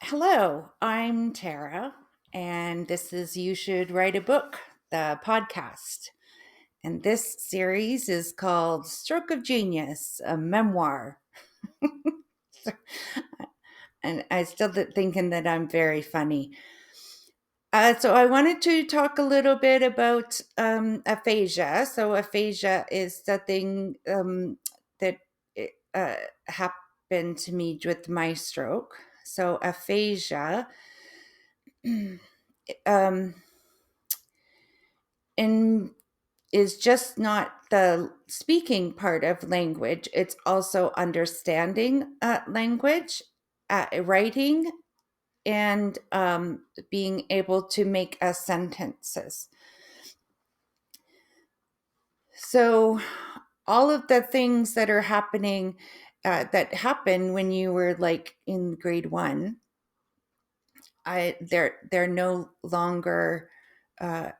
Hello, I'm Tara, and this is You Should Write a Book, the podcast. And this series is called Stroke of Genius, a memoir. And I still thinking that I'm very funny. So I wanted to talk a little bit about aphasia. So aphasia is something that happened to me with my stroke. So aphasia um, in is just not the speaking part of language, it's also understanding language, writing, and being able to make sentences. So, all of the things that are happening that happen when you were like in grade one, they're no longer uh,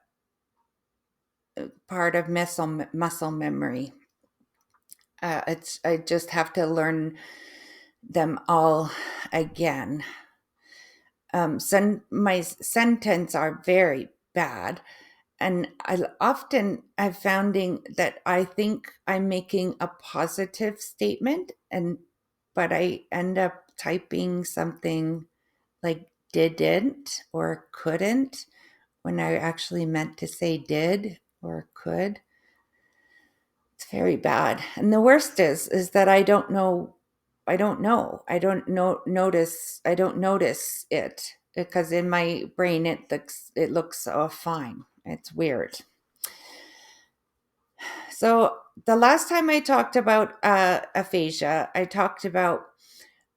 part of muscle memory. It's I just have to learn them all again. My sentence are very bad, and I've finding that I think I'm making a positive statement, but I end up typing something like didn't or couldn't when I actually meant to say did or could. It's very bad. And the worst is that I don't know notice I don't notice it because in my brain it looks fine. It's weird. So the last time I talked about aphasia, I talked about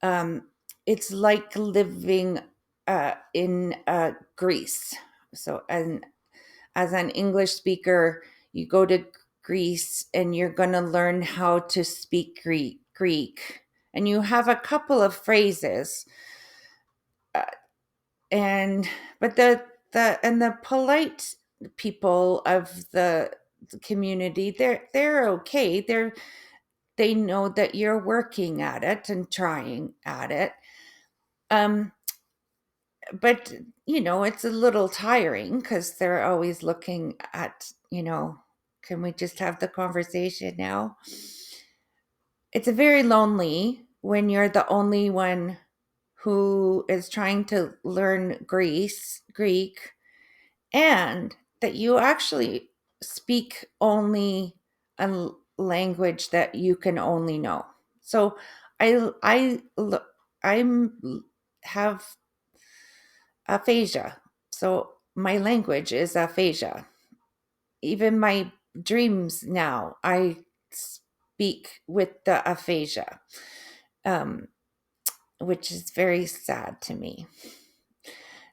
um, it's like living in Greece. So, and as an English speaker, you go to Greece and you're going to learn how to speak Greek. And you have a couple of phrases, uh, and but the polite people of the community, they're okay. They know that you're working at it and trying at it. Um, but it's a little tiring because they're always looking at, can we just have the conversation now? It's very lonely when you're the only one who is trying to learn Greek, and that you actually speak only a language that you can only know. So I'm have aphasia. So my language is aphasia. Even my dreams now, I speak with the aphasia, um, which is very sad to me.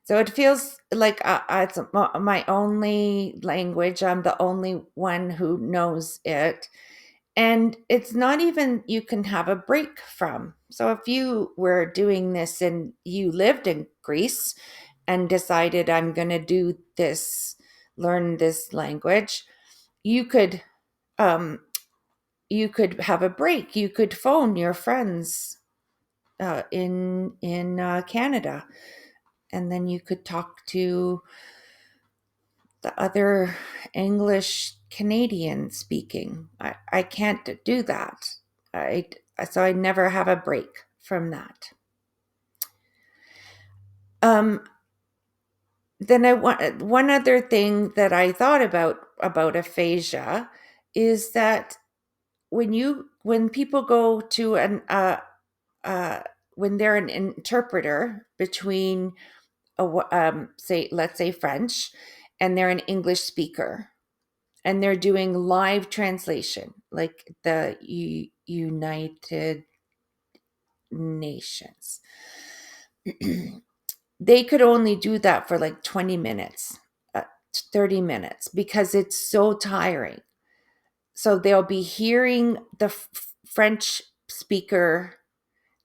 So it feels like it's my only language. I'm the only one who knows it. And it's not even you can have a break from. So if you were doing this and you lived in Greece and decided I'm going to do this, learn this language, you could um you could have a break. You could phone your friends in Canada, and then you could talk to the other English Canadian speaking. I can't do that. I so I never have a break from that. Um, then I want one other thing that I thought about aphasia is that when people go to an uh, when they're an interpreter between say let's say French, and they're an English speaker, and they're doing live translation like the United Nations. They could only do that for like 20 minutes, 30 minutes, because it's so tiring. So they'll be hearing the French speaker,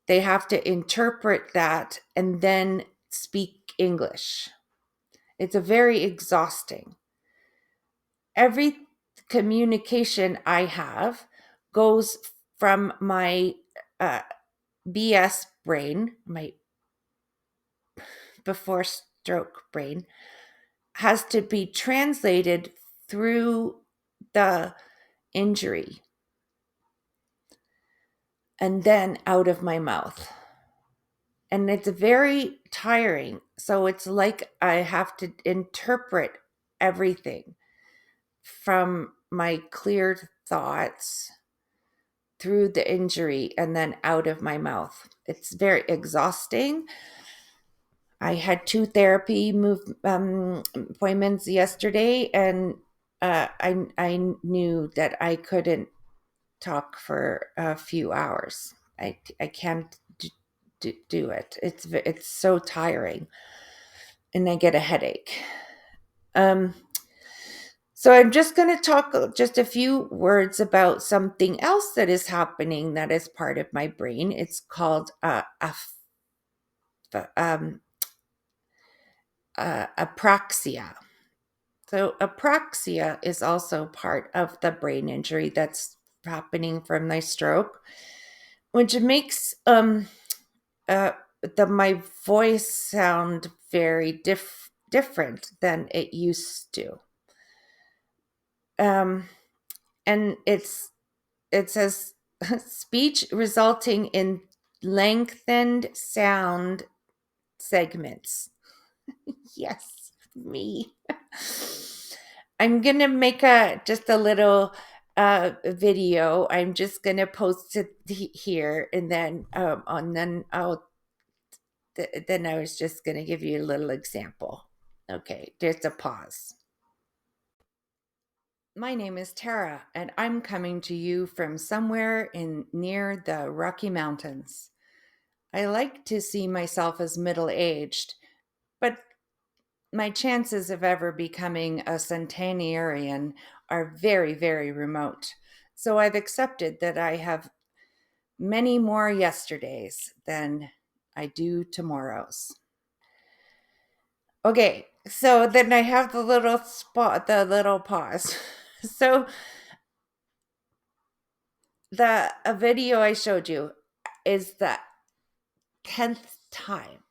they have to interpret that and then speak English. It's a very exhausting. Every communication I have goes from my uh, BS brain, my before stroke brain has to be translated through the injury and then out of my mouth. And it's very tiring. So it's like I have to interpret everything from my cleared thoughts through the injury and then out of my mouth. It's very exhausting. I had 2 therapy appointments yesterday, and I knew that I couldn't talk for a few hours. I can't do it. It's so tiring, and I get a headache. Um, so I'm just going to talk just a few words about something else that is happening that is part of my brain. It's called um, apraxia. So apraxia is also part of the brain injury that's happening from my stroke, which makes uh, my voice sound very different than it used to. And it says speech resulting in lengthened sound segments. Yes, me. I'm gonna make just a little video. I'm just gonna post it here, and then then I was just gonna give you a little example. Okay, there's a pause. My name is Tara, and I'm coming to you from somewhere in near the Rocky Mountains. I like to see myself as middle-aged, but my chances of ever becoming a centenarian are very, very remote. So I've accepted that I have many more yesterdays than I do tomorrows. Okay, so then I have the little pause. So the a video I showed you is the 10th time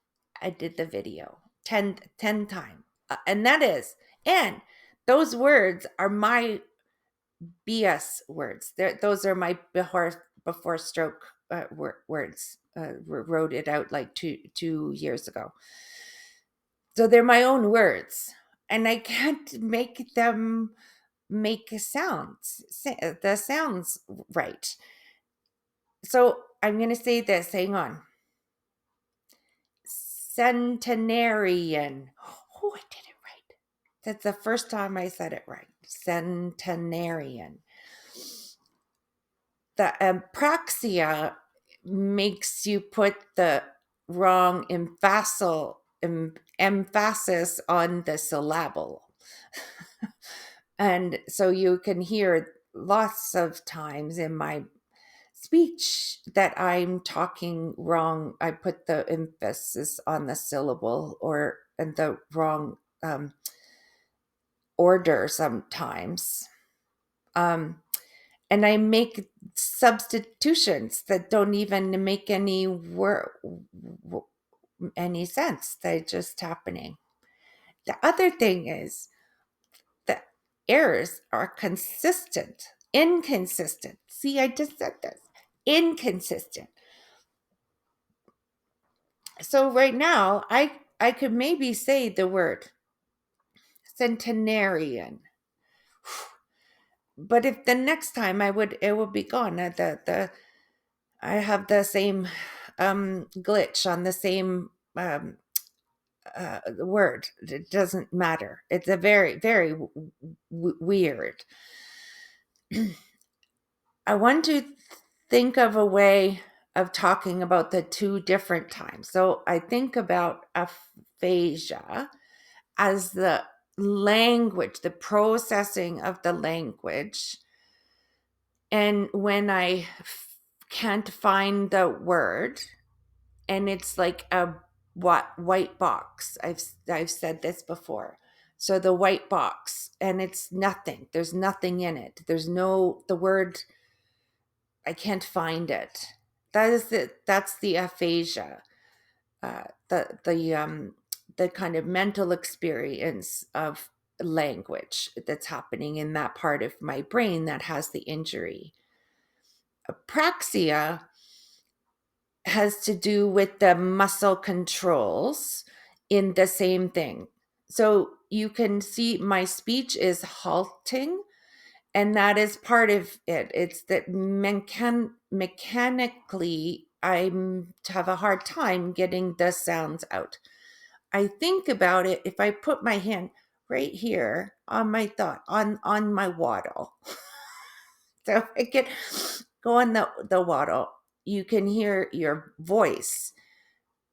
I did the video. 10 time. And that is, and those words are my BS words. Those are my before stroke words. Wrote it out like two years ago. So they're my own words, and I can't make them make the sounds right. So I'm going to say this. Hang on. Centenarian. Oh, I did it right. That's the first time I said it right. Centenarian. The apraxia makes you put the wrong emphasis on the syllable. And so you can hear lots of times in my speech that I'm talking wrong. I put the emphasis on the syllable or in the wrong order sometimes. And I make substitutions that don't even make any sense. They're just happening. The other thing is the errors are inconsistent. See, I just said this. Inconsistent. So right now, I could maybe say the word centenarian, but if the next time it would be gone. I have the same glitch on the same word. It doesn't matter. It's a very, very weird. I want to think of a way of talking about the two different times. So I think about aphasia as the language, the processing of the language. And when I can't find the word, and it's like a white box. I've said this before. So the white box, and it's nothing. There's nothing in it. There's no the word. I can't find it. That is it. That's the aphasia. The the kind of mental experience of language that's happening in that part of my brain that has the injury. Apraxia has to do with the muscle controls in the same thing. So you can see my speech is halting, and that is part of it. It's that mechanically I have a hard time getting the sounds out. I think about it if I put my hand right here on my thought on my waddle. So if I can go on the waddle, you can hear your voice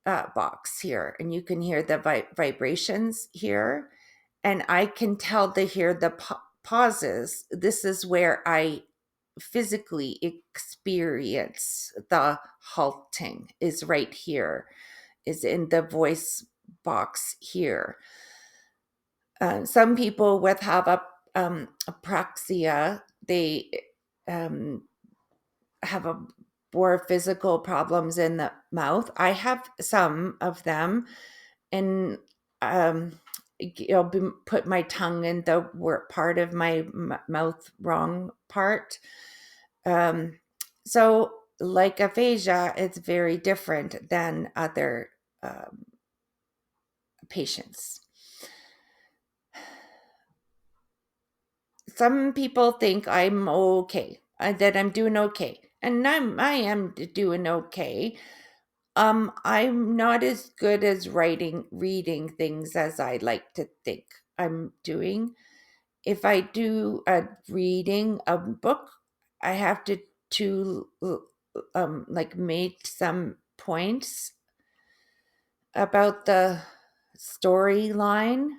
box here, and you can hear the vibrations here, and I can tell to hear the pauses. This is where I physically experience the halting, is right here, is in the voice box here. Some people with have apraxia, they um, have a more physical problems in the mouth. I have some of them, and put my tongue in the part of my mouth wrong part. So like aphasia, it's very different than other patients. Some people think I'm okay, that I'm doing okay, and I am doing okay. I'm not as good as reading things as I like to think I'm doing. If I do a reading a book, I have to like make some points about the storyline.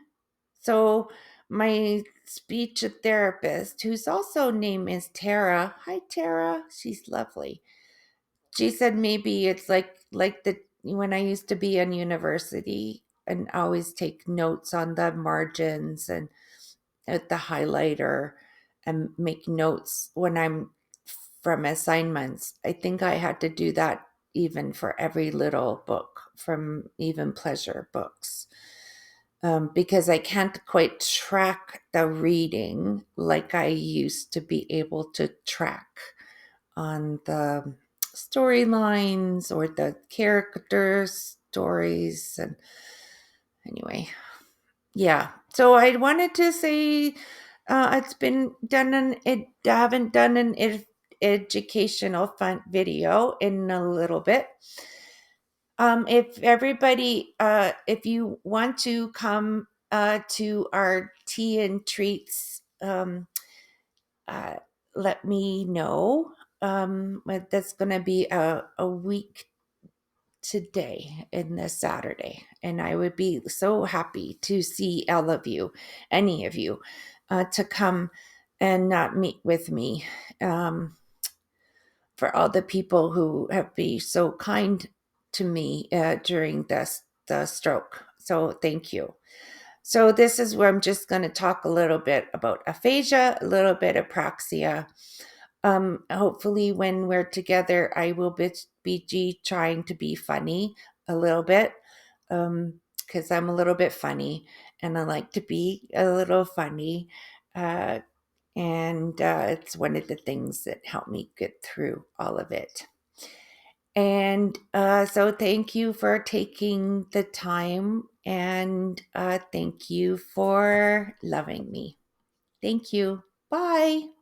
So my speech therapist, whose also name is Tara. Hi Tara, she's lovely. She said maybe it's like the when I used to be in university and always take notes on the margins and at the highlighter and make notes when I'm from assignments. I think I had to do that even for every little book, from even pleasure books, because I can't quite track the reading like I used to be able to track on the storylines or the character stories. And anyway, yeah. So I wanted to say it's been done I haven't done an educational fun video in a little bit. If everybody, if you want to come to our tea and treats, uh, let me know. But that's going to be a week today in this Saturday. And I would be so happy to see all of you, any of you, to come and meet with me. For all the people who have been so kind to me during the stroke. So thank you. So this is where I'm just going to talk a little bit about aphasia, a little bit of apraxia. Hopefully when we're together, I will be trying to be funny a little bit, because I'm a little bit funny and I like to be a little funny. And it's one of the things that helped me get through all of it. And so thank you for taking the time, and thank you for loving me. Thank you. Bye.